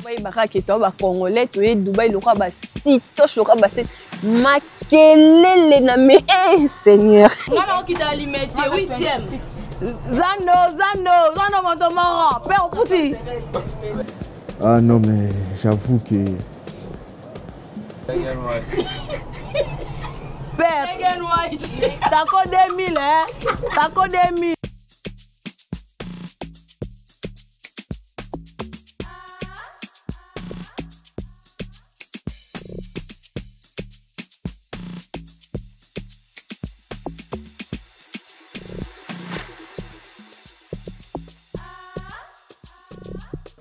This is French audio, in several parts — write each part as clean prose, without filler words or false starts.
Dubaï bakaketo ba congolais to Dubaï lokwa ba sitoche lokwa ba set makelele na me Seigneur. Ngana okita alimete 8e. Zando Montomoro, Père Fouti. Ah non mais j'avoue que Père, t'as codé 2000 hein? T'as codé 2000.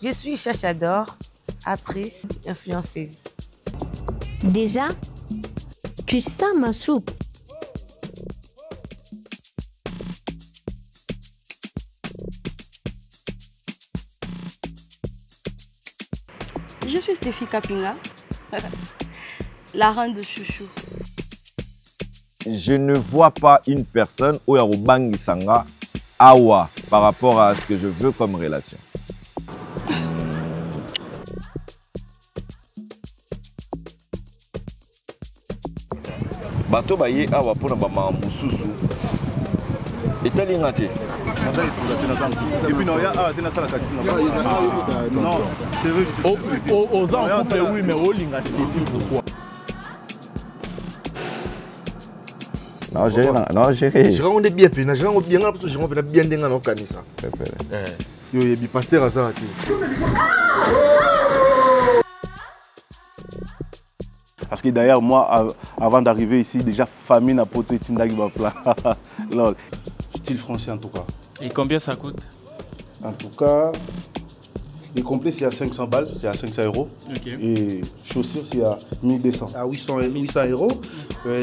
Je suis Chachador, actrice, influenceuse. Déjà, tu sens ma soupe. Je suis Stéphie Kapinga, la reine de chouchou. je ne vois pas une personne au Yarubangi Sanga awa par rapport à ce que je veux comme relation. Bato baye awa pona ba mususu etali ngate. Et puis non, il y a des salles à non, c'est vrai. Aux enfants, oui, mais au linga, c'est pourquoi. Non, j'ai Je rends bien, je rends bien, parce que je rends bien dans le canisa. Il y a des pasteurs à ça. Parce que d'ailleurs, moi, avant d'arriver ici, déjà, famille n'a pas été tindagi plat. Style français en tout cas. Et combien ça coûte? En tout cas, les complets c'est à 500 balles, c'est à 500 €. Okay. Et chaussures c'est à 1200. À 800 €.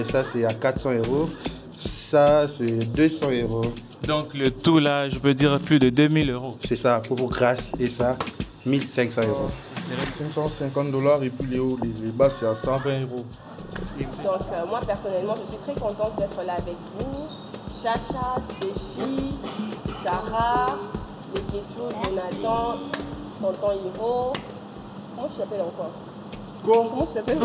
Ça c'est à 400 €. Ça c'est 200 €. Donc le tout là, je peux dire plus de 2000 €. C'est ça, pour grâce et ça, 1500 €. 550 $ et puis les bas c'est à 120 €. Donc moi personnellement, je suis très contente d'être là avec vous. Chacha, Stéphie, Sarah, Lekecho, Jonathan, Tonton Hiro. Comment je t'appelle encore? Comment je t'appelle?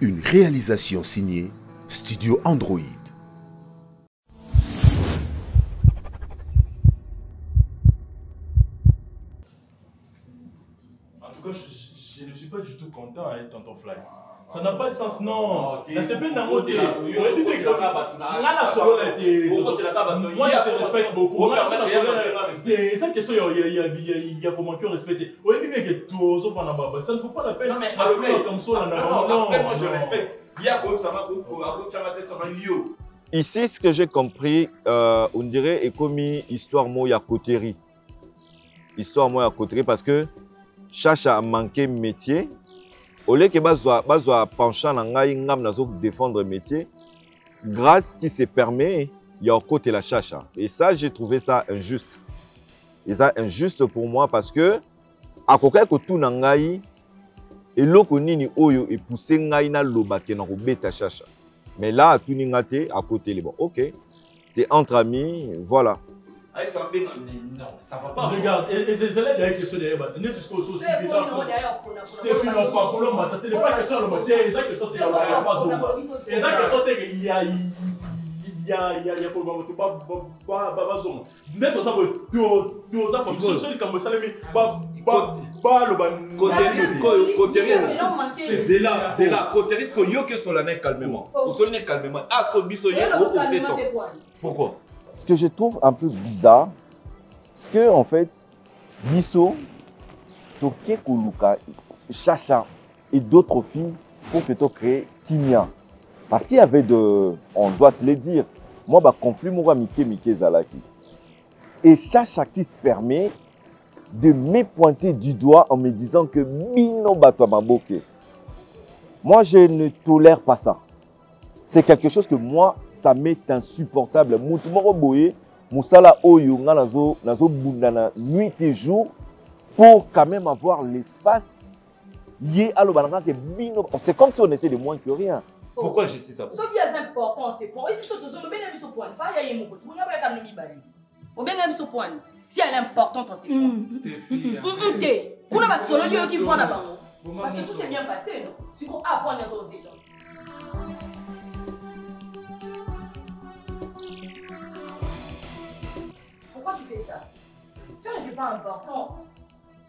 Une réalisation signée Studio Android. En tout cas, je ne suis pas du tout content avec Tonton Fly. Ça n'a pas de sens, non. La CP n'a pas été. Moi, je te respecte beaucoup. C'est ça question, il y a pour moi qui respecté. Oui, mais que tout ça ne vaut pas la peine. Non, mais comme ça, non, moi je respecte. Ici, ce que j'ai compris, on dirait est comme histoire moya coterie. Histoire moya coterie parce que Chacha a manqué métier. Au lieu que bazwa penchant na ngai ngam nazo défendre métier, grâce qui se permet, il y a au côté la Chacha. Et ça, j'ai trouvé ça injuste. Et ça injuste pour moi parce que à côté que tout na ngai et loko nini oyo et pousser ngai na loba ke na robeta Chacha. Mais là, tout ni ngate à côté les bon. OK. C'est entre amis, voilà. Non, ça va pas. Regarde, et c'est là derrière question derrière. C'est pas question de matin, c'est ça que ça c'est il y a pourquoi? Ce que je trouve un peu bizarre, c'est que en fait, Bisso, Toké Koluka, Chacha et d'autres filles pour plutôt créer Kimia. Parce qu'il y avait de, on doit se le dire, moi, bah, conflit, moi, Mike Zalaki. Et Chacha qui se permet de me pointer du doigt en me disant que Bino Batwa Maboke. Moi, je ne tolère pas ça. C'est quelque chose que moi, ça m'est insupportable. Moutoumoro boye, moussala oyo nga nazo bundana nuit et jour pour quand même avoir l'espace. C'est comme si on était de moins que rien. Pourquoi je sais ça? Ce qui est important, c'est pour. Et si tu as bien mis ce point, si elle est importante, c'est quoi? On a solo lieu qui voit là-bas. Parce que tout s'est bien passé, non? Tu crois à point de aussi. Pourquoi tu fais ça? Si on n'était pas important,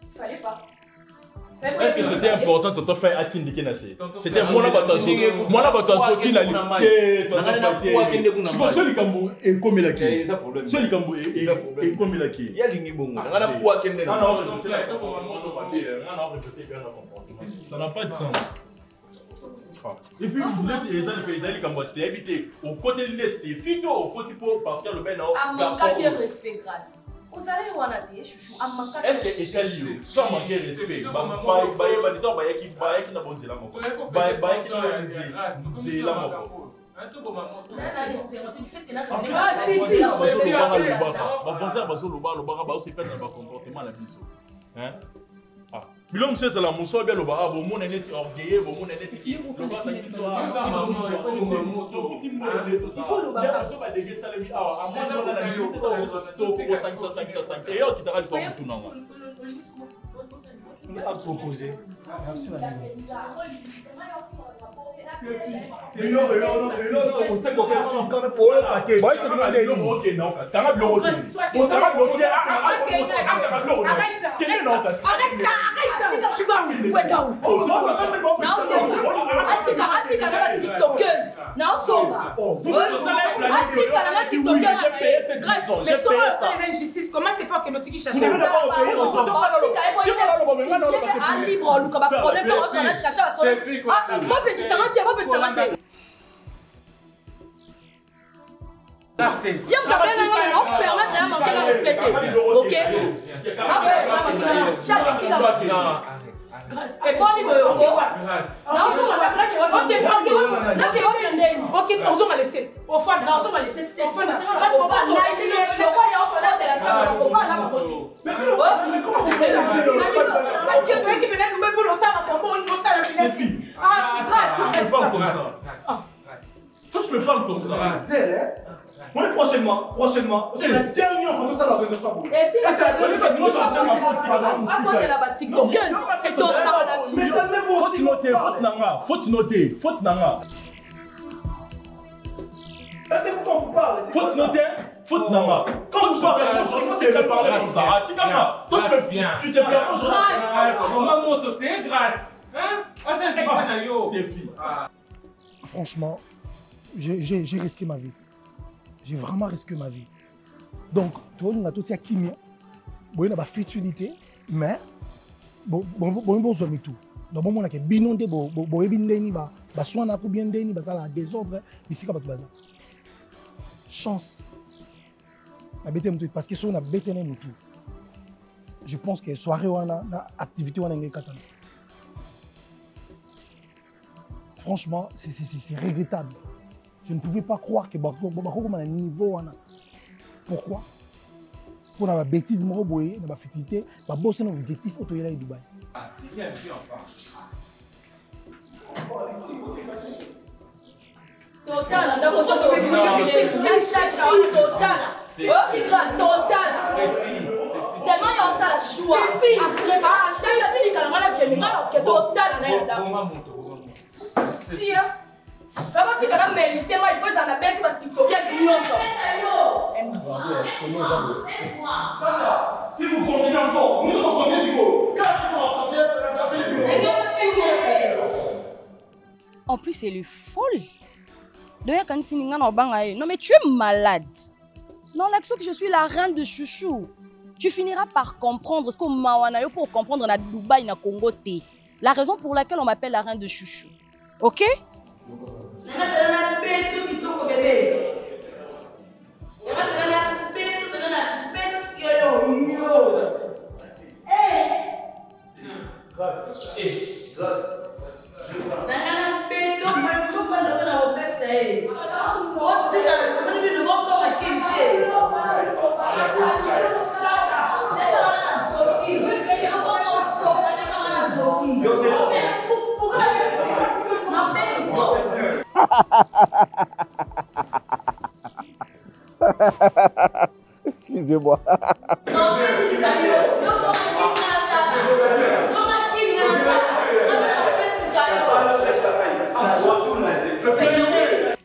il fallait pas. Est-ce que c'était important de faire un team de Kenasé? C'était mon abattage qui l'a limité. C'est pour celui qui est comme il a qui. Celui qui est comme il a qui. Il y a l'ingibongo. Ça n'a pas de sens. Et puis, les gens qui c'était habité au côté de l'Est, et Fito au côté pour partir le bain. À mon cas, qui respect grâce. Vous allez voir la télé, chouchou, à mon cas. Est-ce que Italio, sans manquer de respect, qui n'a pas bon là, Bilom c'est la mousso bien le bara bon mon est orgueilleux bon mon est qui il faut le bara ça va dégager ça le ah moi je vais la to 5 et qui t'a fait tout non à proposer. Merci madame. Non, on sait qu'on fait encore pour le paquet. Moi, c'est le nom. Ok, non, ça va bloquer. On ça va bloquer. Arrête. Tu vas où? Où est-ce et bon, il me je me parle comme ça. On est prochainement. C'est la dernière fois que ça va venir ça. Et si faut noter. Faut quand vous parlez, c'est de parler comme ça. Toi, tu te grâce. Franchement, j'ai risqué ma vie. J'ai vraiment risqué ma vie. Donc, tu vois, nous avons tout ça qui bon, il y a futilité, mais bon, tout. Donc, on a que binondé, bon, soin na bien déni, ça la désordre, ici comme ça. Chance. La bête parce que si on a bête nous tout. Je pense que soirée on a activité on a une katana. Franchement, c'est regrettable. Je ne pouvais pas croire que Bako a un niveau. Pourquoi? Pour la bêtise, la futilité, la bosse est un objectif au Dubaï. Total, tellement il y a ça choix. Après, si vous continuez encore, nous allons continuer. En plus, elle est folle. Non, mais tu es malade. Non, l'action que je suis la reine de chouchou. Tu finiras par comprendre ce qu'on m'a pour comprendre na Dubaï, na Congo. La raison pour laquelle on m'appelle la reine de chouchou. Ok? Grâce. Excusez-moi.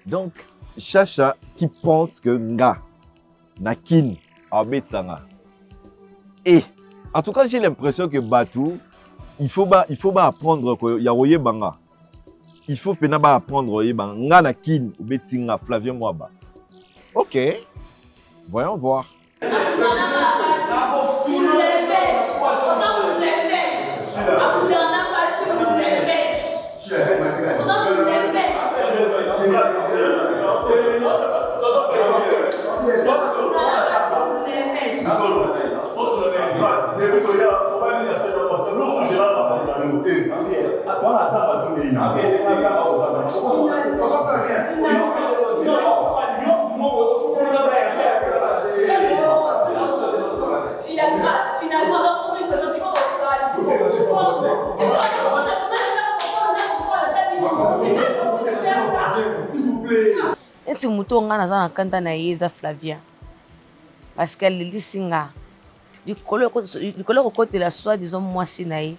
Donc, Chacha qui pense que nga nakin abetsanga. Et en tout cas, j'ai l'impression que Batou, il faut apprendre que yawoye banga. Il faut apprendre nga nakin obetsinga Flavien Mwaba. Ok, voyons voir. Eti muto nga naza na kanda na yeza Flavien parce qu'elle lit singa likolo kokotela soi disons mwasi na ye.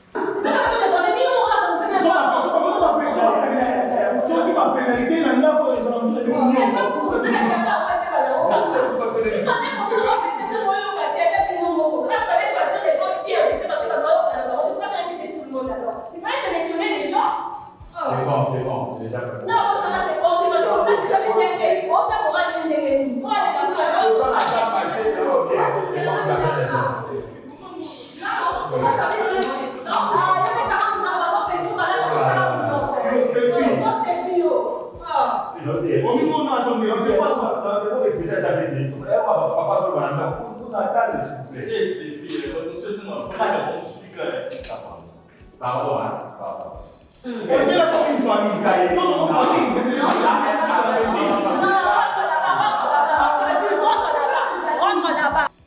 C'est bon, c'est déjà comme ça.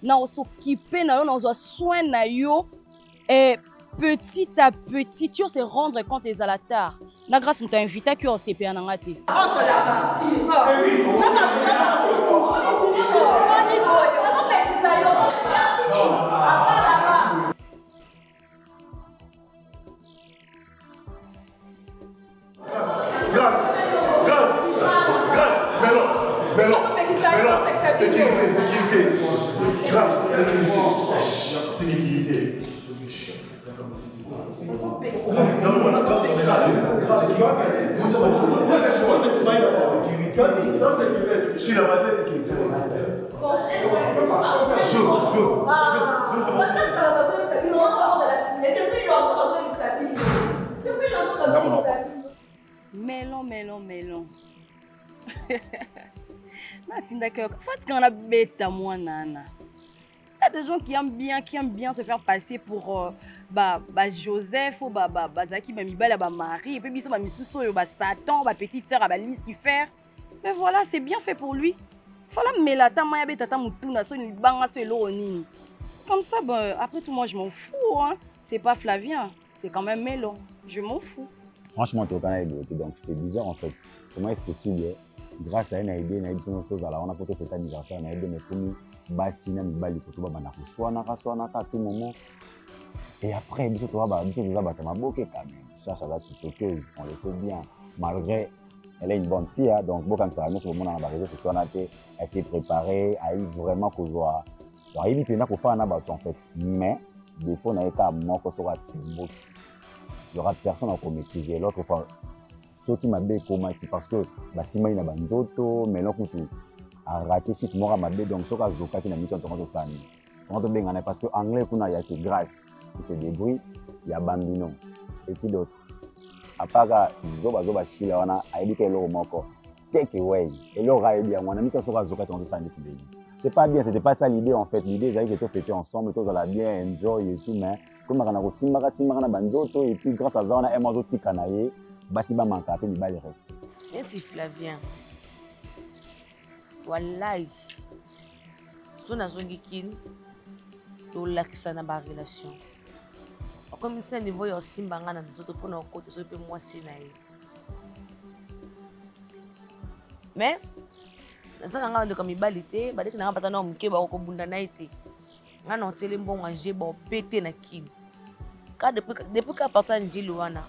Na s'occuper na yo, na zo soin na yo et petit à petit tu se rendre compte des alatars. Na grâce nous t'a invité que on CPA na ngati. Rentre là-bas. Sécurité. Grâce, sécurité. Mélon. Il y a des gens qui aiment bien se faire passer pour Joseph ou Zaki, Marie, et puis Satan, petite sœur, Lucifer. Mais voilà, c'est bien fait pour lui. Comme ça, après tout, moi je m'en fous. Hein. C'est pas Flavien, c'est quand même Mélon. Je m'en fous. Franchement, tu es donc c'était bizarre en fait. Comment est-ce possible? Grâce à une idée, on a fait cet anniversaire, on a aidé mes familles, Bassina, Mibali, tout à tout moment. Et après, on le sait bien. Malgré, elle est une bonne fille, donc bon comme ça, nous sur le moment on a été préparé, à y vraiment qu'on soit. Alors, il y a pour faire un abattu en fait, mais des fois, on a été à moi qu'on sera il y aura personne à maîtriser. L'autre fois, ce qui m'a bien parce que Bassima il a bandoto, mais là tu a raté suite mort à ma bé donc ce cas zoka qui n'a mis en train de faire. On te bien parce que anglais kuna il y a que grâce qui se débrouille, il y a Bambino et qui d'autre. À part zoba chila wana a dit que l'eau moko take away et l'eau a dit on a mis en train de zoka qui ont ça c'est pas bien, c'était pas ça l'idée en fait. L'idée c'est que fêter ensemble, tous allons bien enjoy et tout mais comme on a aussi marasi marana bandoto et puis grâce à ça on a un mozo tikanaye. basi bamanka mpe mibali respect. Neti Flavien wallahi so nazongi kini tolakisa na barelation akomi tina niveau ya osimba nga na nzoto mpona okota so mpe mwasi na ye mais naza na nga bandeko mibali te badeki na nga bata na moke bakokobunda na ye te nga na oteli mbongo anje baopete na kini ka depuis ka parti ya njili wana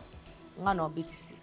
nga na obetisi.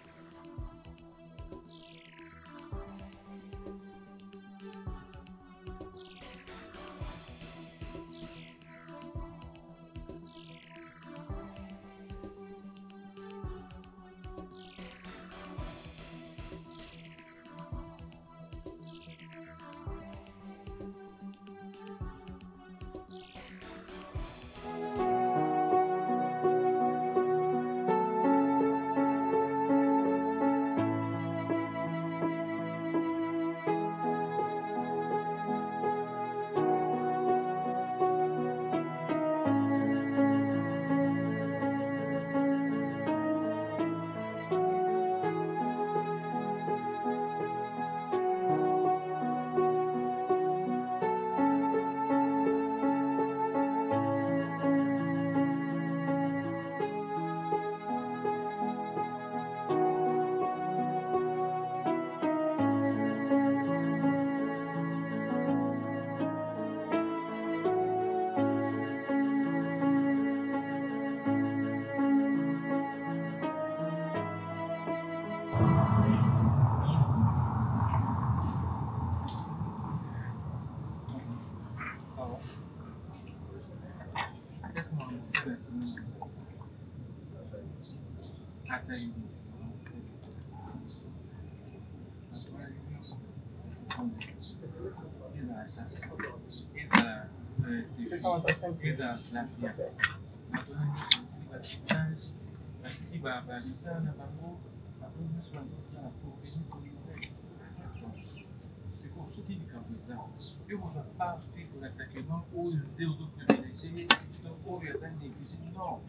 Eu vou partir por essa que não o Deus o privilegié, não o Yatan négligé, non,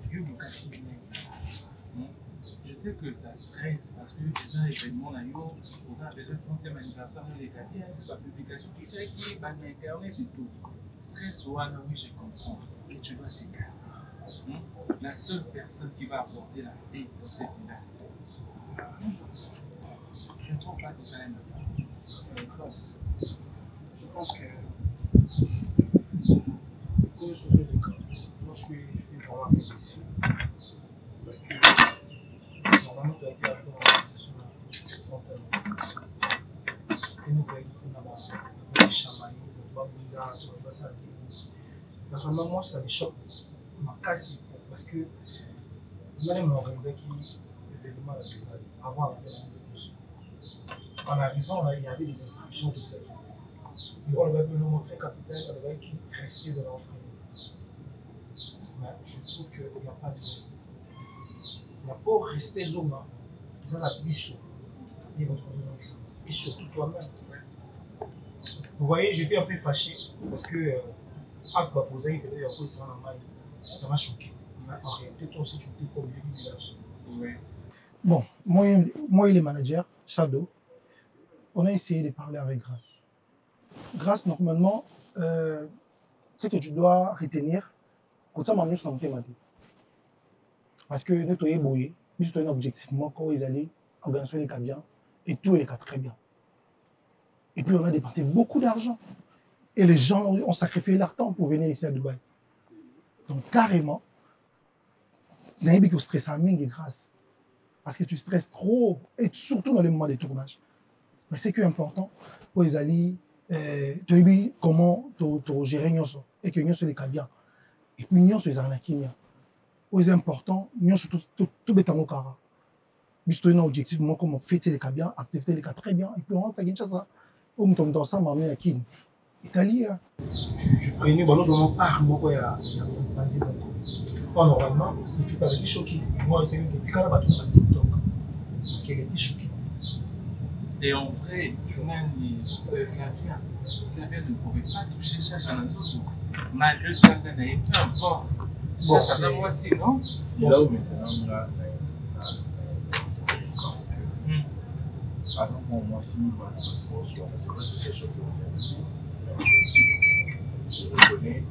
Dieu me cache. Je sais que ça stresse parce que les gens événements là, vous avez besoin de 30e anniversaire, les carrières, la publication, qui est bannière, internet et tout. Stress, oui, je comprends. Et tu dois te calmer. La seule personne qui va apporter la paix dans cette vie-là, c'est toi. Je ne trouve pas que ça aime. Grâce. Je pense que, comme je faisais le cas, moi je suis vraiment déçu. Parce que, normalement, tu as été avec l'organisation à 30 ans. Et nous, on a été chamaillés, on va bouillir, on va s'arrêter. Personnellement, moi, ça me choque. Ma casse, parce que, on a même organisé qui événement à Dubaï, avant l'arrivée de la Russie. En arrivant, là, il y avait des instructions, tout ça. Il y aura le montrer capital, le qui respecte l'entraînement. Mais je trouve qu'il n'y a pas de respect. Il n'y a pas de respect aux hommes. Ils ont la mission de votre organisation. Et surtout toi-même. Vous voyez, j'étais un peu fâché parce que Akba Posaï, ça m'a choqué. Mais en réalité, toi aussi, tu étais pas au milieu du village. Oui. Bon, moi et les managers, Shadow, on a essayé de parler avec Grâce. Grâce, normalement, c'est que tu dois retenir que ça m'a mis sur le parce que nous sommes ébouillés, nous sommes objectivement quand ils allaient organiser les cas bien et tout est très bien. Et puis on a dépensé beaucoup d'argent. Et les gens ont sacrifié leur temps pour venir ici à Dubaï. Donc carrément, il y a que stress à mingue Grâce. Parce que tu stresses trop, et surtout dans les moments de tournage. Mais c'est que important pour les alliés, tu sais comment tu gérer Nyonso, et que Nyonso les cas bien. Et puis Nyonso les arnaquins. C'est important, Nyonso tout bétango kara. Mais c'est un objectif, moi, comme fêter les cas bien, activité les cas très bien, et puis on rentre à Kinshasa. On tombe dans ça, m'amener à Kin. Italie. Tu prenais, nous avons pas, moi, il y a un bandit. Normalement, ce qui fait pas de choqué. Moi, c'est que tu as battu un TikTok. Parce qu'elle était choquée. Et en vrai, Flavien ne pouvait pas toucher Chacha Nanzozo. Malgré le temps d'un peu importe. Chacha, moi aussi, non? C'est là où maintenant, Ah non, moi, si, parce qu'on soit, c'est pas toutes les choses. Je reconnais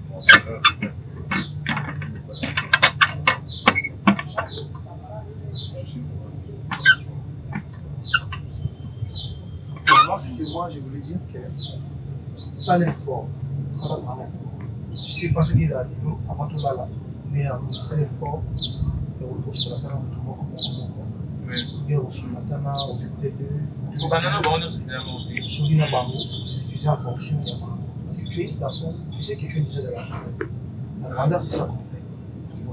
mon erreur. Je suis Pour moi, c'est que moi, je voulais dire que ça l'est fort. Ça va vraiment fort. Je sais pas ce qu'il y a avant tout là, mais ça l'est fort. Et on peut se la faire tout le monde. Et on se la faire, on se peut-être deux. Tu sais en fonction. Parce que tu es une personne, tu sais que tu es déjà de la grandeur. La grandeur, c'est ça qu'on fait.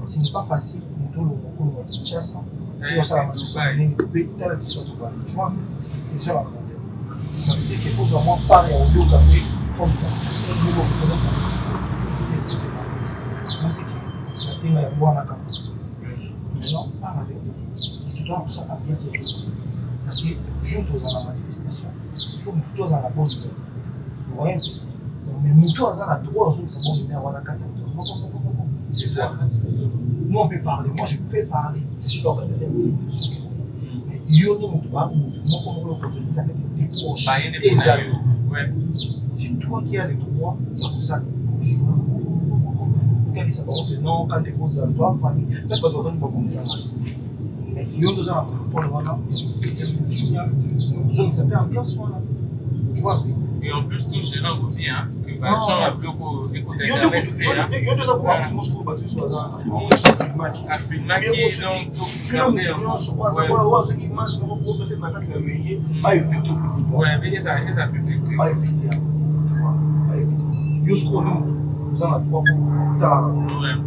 Ce n'est pas facile pour tout le monde de chasse. Et on s'en a c'est déjà la grandeur. Ça veut dire qu'il faut vraiment parler au lieu d'appeler comme ça. C'est le niveau de moi, c'est que ça a été un bon accord. Maintenant, parle avec nous. Parce que toi, on s'en a bien saisi. Parce que, jour dans la manifestation, il faut que nous tous dans la bonne humeur. Vous voyez un peu? Mais nous tous dans la droite zone, c'est bonne humeur, on a 400 c'est ça. Nous, on peut parler. Moi, je peux parler. Je suis l'organisateur de l'émission. Mais il y a des amis. C'est toi qui as le droit de vous aller. Ça va non, quand des choses dans toi, famille, parce que tu vas faire des choses. Mais il y a deux ans, pour le moment, c'est ce que tu as. Nous sommes sapés en bien soin. Tu vois. Et en plus, tout gérant vous dit que les gens ont beaucoup d'écouter Internet. Il y a deux ans pour moi, nous sommes battus sur ça. On est sur Filmaki. À Filmaki, donc, tout garder. On se croise, on voit ce qui marche, on va peut-être maintenant faire le lié. Pas éviter. Ouais, mais ça public. Pas éviter. Tu vois, pas éviter. Jusqu'au nous. Nous en avons trois pour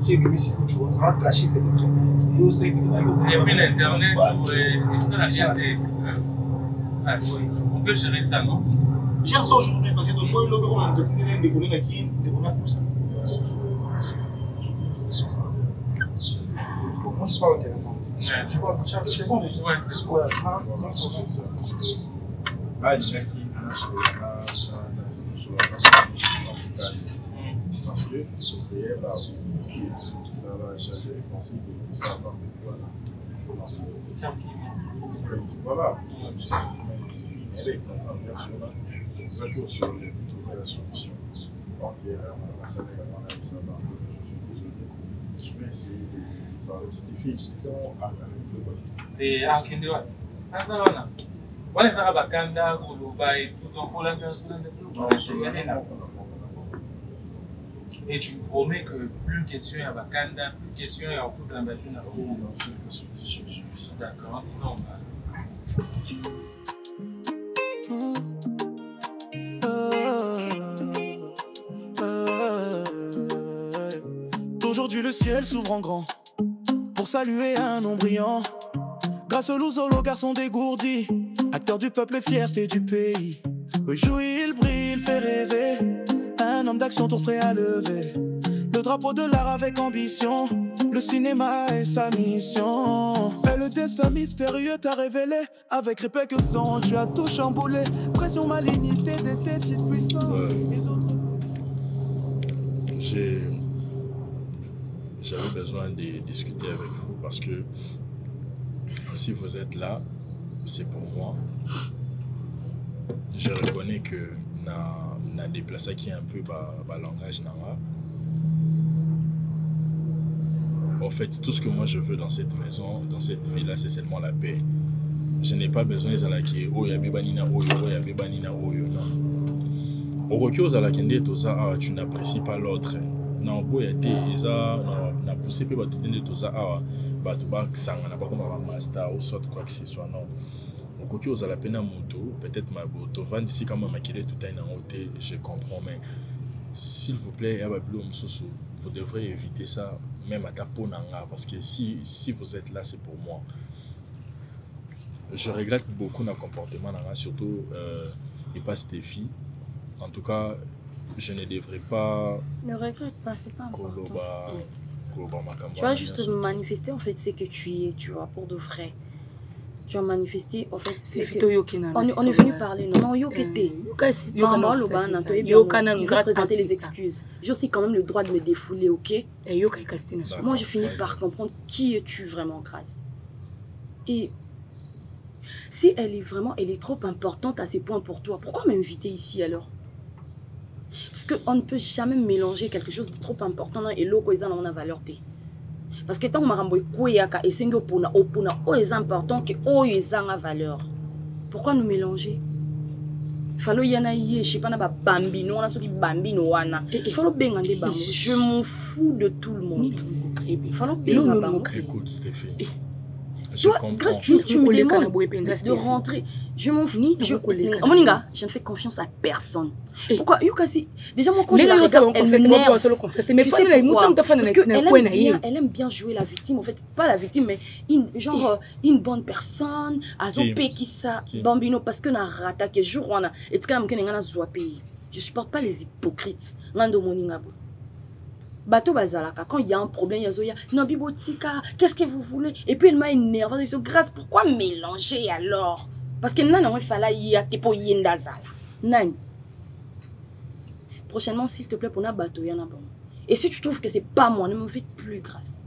c'est que si tu vois, ça va gâcher peut-être. Et puis l'internet, ça la fierté. On peut gérer ça, non? Gère ça aujourd'hui parce que ton boy, l'homme, on a décidé de décoller qui décoller plus. Moi, je parle au téléphone. Je parle au téléphone. C'est bon déjà. Ouais, c'est bon. Ah, il y en a qui sur la parce que ça va changer les pensées que ça va pas voilà. Elle est passée en version là, retour sur les solutions. Donc, on a ça je suis désolé. Je vais essayer de parler. Stéphie, expliquons à des Arkindewa. Voilà, ça va Kanda, Koloba et tout. Donc, on l'a et tu me promets que plus question à Bakanda, plus question à toute la machine à l'eau. D'accord, non. Aujourd'hui le ciel s'ouvre en grand pour saluer un nom brillant. Grâce au Louzolo, garçon dégourdi, acteur du peuple et fierté du pays. Oui, joue, il brille, il fait rêver. Un homme d'action tout prêt à lever le drapeau de l'art avec ambition. Le cinéma est sa mission. Et le destin mystérieux t'a révélé. Avec répète que sang, tu as tout chamboulé. Pression, malignité, des têtes puissants et d'autres. J'avais besoin de discuter avec vous parce que si vous êtes là, c'est pour moi. Je reconnais que na déplacé qui est un peu bas langage nara. En fait, tout ce que moi je veux dans cette maison, dans cette ville-là, c'est seulement la paix. Je n'ai pas besoin d'Alaki, oh ya bibanina oyo, oh ya bibanina oyo, non. Au recul aux Alakende, tu n'apprécies pas l'autre. Non, boy, na poussé pe tout de tout ça, tu vas sang, n'a pas comme un master ou sorte quoi que ce soit, non. Au coquille aux Alapena moto, peut-être ma boto, vend ici quand même maquillé tout un an, je comprends, mais s'il vous plaît, vous devrez éviter ça, même à ta peau nanga, parce que si vous êtes là, c'est pour moi. Je regrette beaucoup notre comportement nanga, surtout et pas Stéphie. En tout cas, je ne devrais pas. Ne regrette pas, c'est pas important. Tu vas juste manifester en fait ce que tu es, tu vois, pour de vrai. Tu as manifesté en fait c'est que on est venu parler non yokete maman le ban je vais présenter les excuses. J'ai aussi quand même le droit de me défouler, ok? Moi je finis par comprendre qui es-tu vraiment, Grâce. Et Si elle est trop importante à ces points pour toi, pourquoi m'inviter ici alors? Parce qu'on ne peut jamais mélanger quelque chose de trop important et l'autre qui a valeur. Parce que tant que marambo koyaka et sengo opuna est important que o a valeur. Pourquoi nous mélanger? Falo yana ye, je sais pas na ba bambino, on a soki bambino wana. Falo bengande bango. Je m'en fous de tout le monde. Falo bengande bango. Écoute Stéphie. Toi, grâce tu me demandes de rentrer. Je m'en fous. Moninga, je ne fais confiance à personne. Pourquoi? Déjà, moi, quand je la regarde, elle m'énerve. Tu sais pourquoi? Parce qu'elle aime bien jouer la victime. En fait, pas la victime, mais une bonne personne. Azopé qui ça, bambino, parce que na rata, que jour on a. Et tu je supporte pas les hypocrites. Ngando moninga. Bateau bazalaka, quand il y a un problème, il y a Zoya, non bibotika, qu'est-ce que vous voulez? Et puis elle m'a énervé, je dis, grâce, pourquoi mélanger alors? Parce que nan, il fallait y a pour yendazala. Nan. Prochainement, s'il te plaît, pour na bateau, y en a bon. Et si tu trouves que c'est pas moi, ne me fais plus grâce.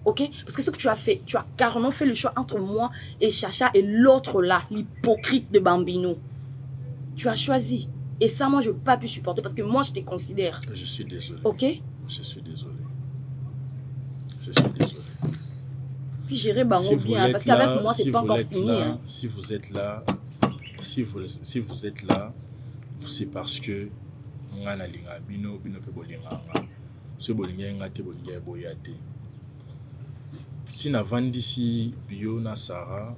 Ok? Parce que ce que tu as fait, tu as carrément fait le choix entre moi et Chacha et l'autre là, l'hypocrite de Bambino. Tu as choisi. Et ça, moi, je n'ai pas pu supporter parce que moi, je te considère. Je suis désolé. Ok? Je suis désolé. Je suis désolé. Puis gérer Bango bien, parce qu'avec moi, c'est pas encore fini. Hein. Si vous êtes là, si vous êtes là, c'est parce que si na vandisi bio na Sarah,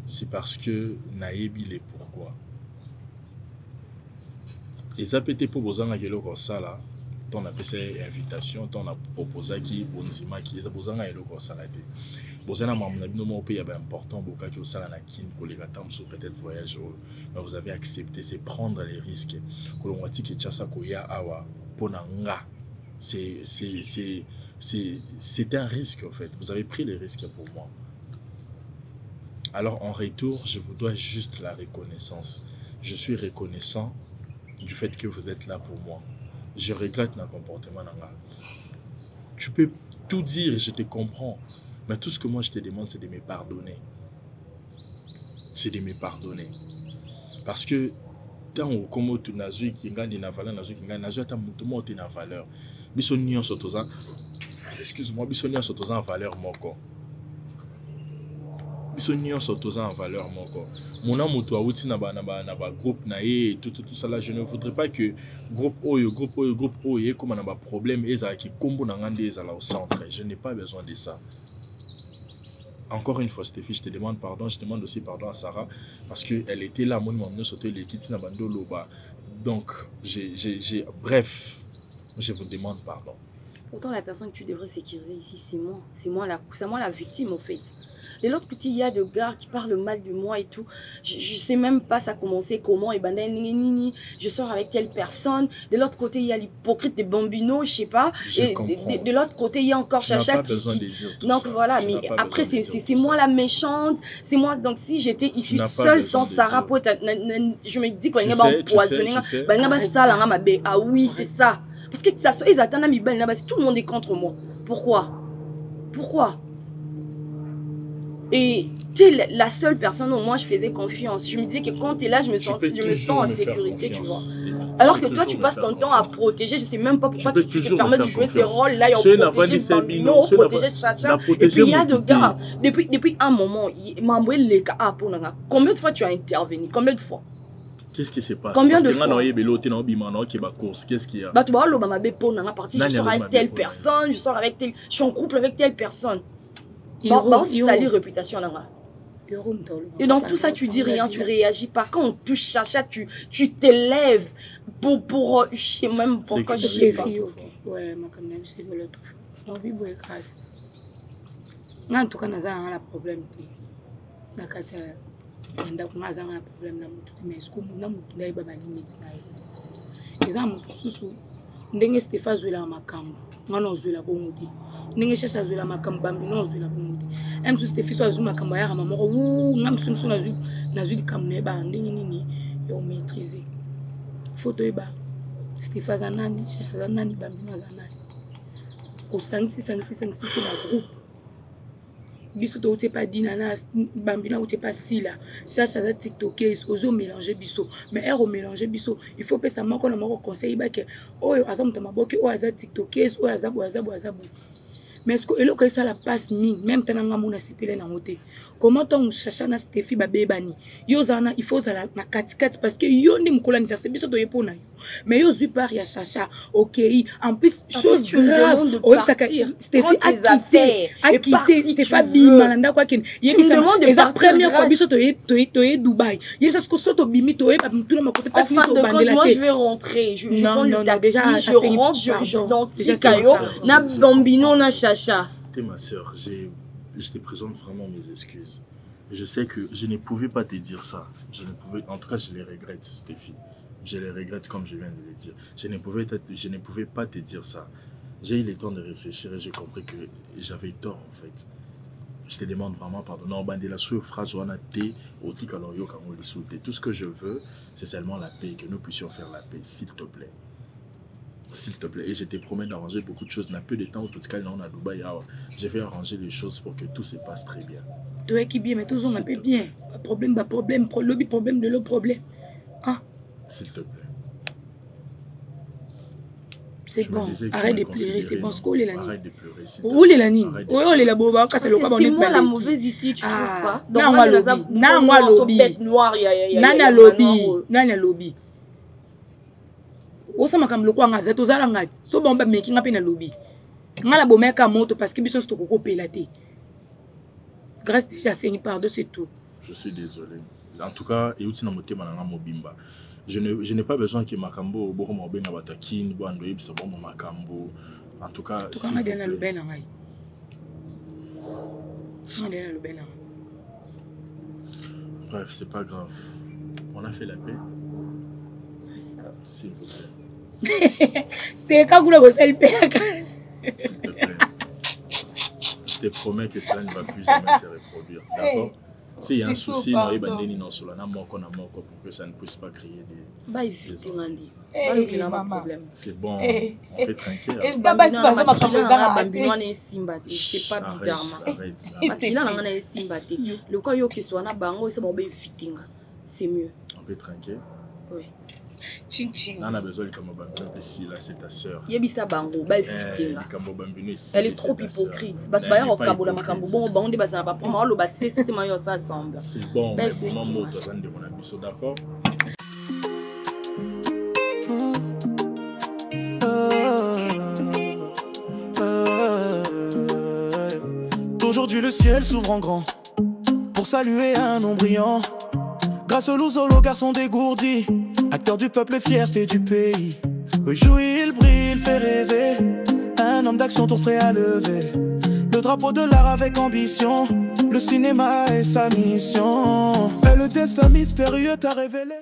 c'est parce que naebi les pourquoi. Et ça peut être pour vous en quelque ça là. On a fait invitation, on a proposé qui bonzima qui est besoin de l'eau salade. Besoin à mon avis, nos pays important, beaucoup qui au salana kin, collègue peut-être voyage, mais vous avez accepté, c'est prendre les risques. Que l'on dit que chassa koya awa ponanga, c'est un risque en fait. Vous avez pris les risques pour moi. Alors en retour, je vous dois juste la reconnaissance. Je suis reconnaissant du fait que vous êtes là pour moi. Je regrette mon comportement. Tu peux tout dire et je te comprends. Mais tout ce que moi je te demande, c'est de me pardonner. C'est de me pardonner. Parce que tant que tu n'as vu qu'il y a une valeur, valeur. Excuse-moi, bisogna sottosa en valeur moko. Bisogna sottosa en valeur moko. Mon amour toi outi na ba groupe na et tout ça là, je ne voudrais pas que groupe oyo comme na ba problème ezala ki kombo na ngande ezala au centre. Je n'ai pas besoin de ça. Encore une fois, Stéphie, je te demande pardon, je demande aussi pardon à Sarah parce que elle était là, moi je sauté les kits na bando loba. Donc bref, je vous demande pardon. Pourtant, la personne que tu devrais sécuriser ici, c'est moi. C'est moi la victime, en fait. De l'autre côté, il y a des gars qui parlent mal de moi et tout. Je ne sais même pas ça a commencé comment. Et ben, je sors avec telle personne. De l'autre côté, il y a l'hypocrite de Bambino, je ne sais pas. Et de l'autre côté, il y a encore Chacha qui... Donc ça. Voilà, mais après, c'est moi la méchante. C'est moi. Donc si j'étais issue seule sans Sarah, je me dis qu'on est empoisonné. Ah oui, c'est ça. Parce que ça soit, ils attendent à mi belle là-bas, tout le monde est contre moi. Pourquoi? Et tu es la seule personne où moi je faisais confiance. Je me disais que quand tu es là, je me sens en sécurité, tu vois. Alors que toi, tu passes ton temps à protéger. Je sais même pas pourquoi tu te permets de jouer ces rôles-là. Protéger Bambino, protéger Chacha. Et puis il y a des gars, depuis un moment, combien de fois tu as intervenu? Combien de fois? Qu'est-ce qui se passe? Combien de fois? Qu'est-ce qu'il y a? Je sors avec telle personne, je sors avec telle... Je suis en couple avec telle personne. C'est ça la réputation. Et donc tout ça, tu dis rien, tu réagis pas. Quand on touche Chacha, tu t'élèves pour... Je sais même pourquoi je sais pas. Ouais, ma comme c'est de l'autre fois. Non, oui, bon, grâce. En tout cas, nous avons un problème. Enda kumaza na problème na mutu mais est-ce que na mutu ndai ba limite na yo eza mutu susu ndenge Stéphane zwela makambo ngana zwela bongodi ndenge Chacha zwela makambo Bambino zwela bongodi même si Stéphane soit zwela makambo ya mama moko ngam susu na zweli kamne ba ndenge nini yo maîtriser photo eba Stéphane zanani Chacha zanani Bambino zanani au 5 6 na groupe biso to uti pas dinana bambina uti pas sila chacha za tiktokeuse ozo mélanger biso mais ero mélanger biso il faut pesa mako na mako conseil ba ke oyo azamuta maboki oyo aza tiktokeuse oyo azabu mais est-ce que eloko ça la passe mine même tananga mona sepele na moté comment ton chacha na Stéphie babebani yo zana il faut ça na katikati parce que yo ndi mkola anniversaire biso to yepona mais yo zui par ya chacha OK en plus chose grave oyo ça Stéphie a quitté Stéphie bimalanda quoi ken yebisa eza première fois biso to Dubaï yebisa ce que soto bimi to yeba mutuna makote parce que to bandela moi je vais rentrer je prends le taxi je rentre je dans Tikayo na bambino na chacha. T'es ma soeur, je te présente vraiment mes excuses. Je sais que je ne pouvais pas te dire ça. En tout cas, je les regrette, Stéphie. Je les regrette comme je viens de le dire. Je ne pouvais pas te dire ça. J'ai eu le temps de réfléchir et j'ai compris que j'avais tort en fait. Je te demande vraiment pardon. Non, bandela sous phrase on a té au tikaloyo comme on tout ce que je veux, c'est seulement la paix, que nous puissions faire la paix, s'il te plaît. S'il te plaît, et je te promets d'arranger beaucoup de choses. On a peu de temps au total on a Dubaï. Je vais arranger les choses pour que tout se passe très bien. Toi qui bien, mais toujours on a peu bien. Problème, lobby problème de l'autre problème. Ah. S'il te plaît. C'est bon. Arrête de pleurer, c'est bon. Arrête de pleurer. Où est la nine? Où est la boba? C'est moi la mauvaise ici, tu trouves pas? Non, moi lobby. Nana lobby. Osa makamlo kwa ngaza tozala ngati so bomba making up na lobby ngala bomeka moto parce que biso sto koko pelate grâce déjà c'est pardon c'est tout. Je suis désolé en tout cas et uti na motema na mobimba je n'ai pas besoin que makambo boko mobenga batakin bando yebisa bomo makambo en tout cas si on a dans le ben ngai bref c'est pas grave on a fait la paix s'il vous plaît. C'est quand vous le s'il te plaît. Je te promets que cela ne va plus jamais se reproduire. D'accord? S'il y a un souci, pour que ça ne puisse pas créer des... C'est bon, on fait tranquille. C'est pas bizarrement. C'est mieux. On fait tranquille. Oui. Ching ching. On a besoin de Kamobambino ici, là, c'est ta sœur. Yebisa bango, ba fitinga. Elle est trop hypocrite. Bat ba ya kabola makambo bon ba onde ba ça va prendre lo ba c'est mayo ça semble. C'est bon, mais pour maman moto ça de mon abisso, d'accord? Aujourd'hui le ciel s'ouvre en grand pour saluer un nom brillant. Grâce au Louzolo, garçon dégourdi, acteur du peuple, fierté du pays. Oui, jouit, il brille, il fait rêver. Un homme d'action tout prêt à lever le drapeau de l'art avec ambition. Le cinéma est sa mission. Et le destin mystérieux t'a révélé.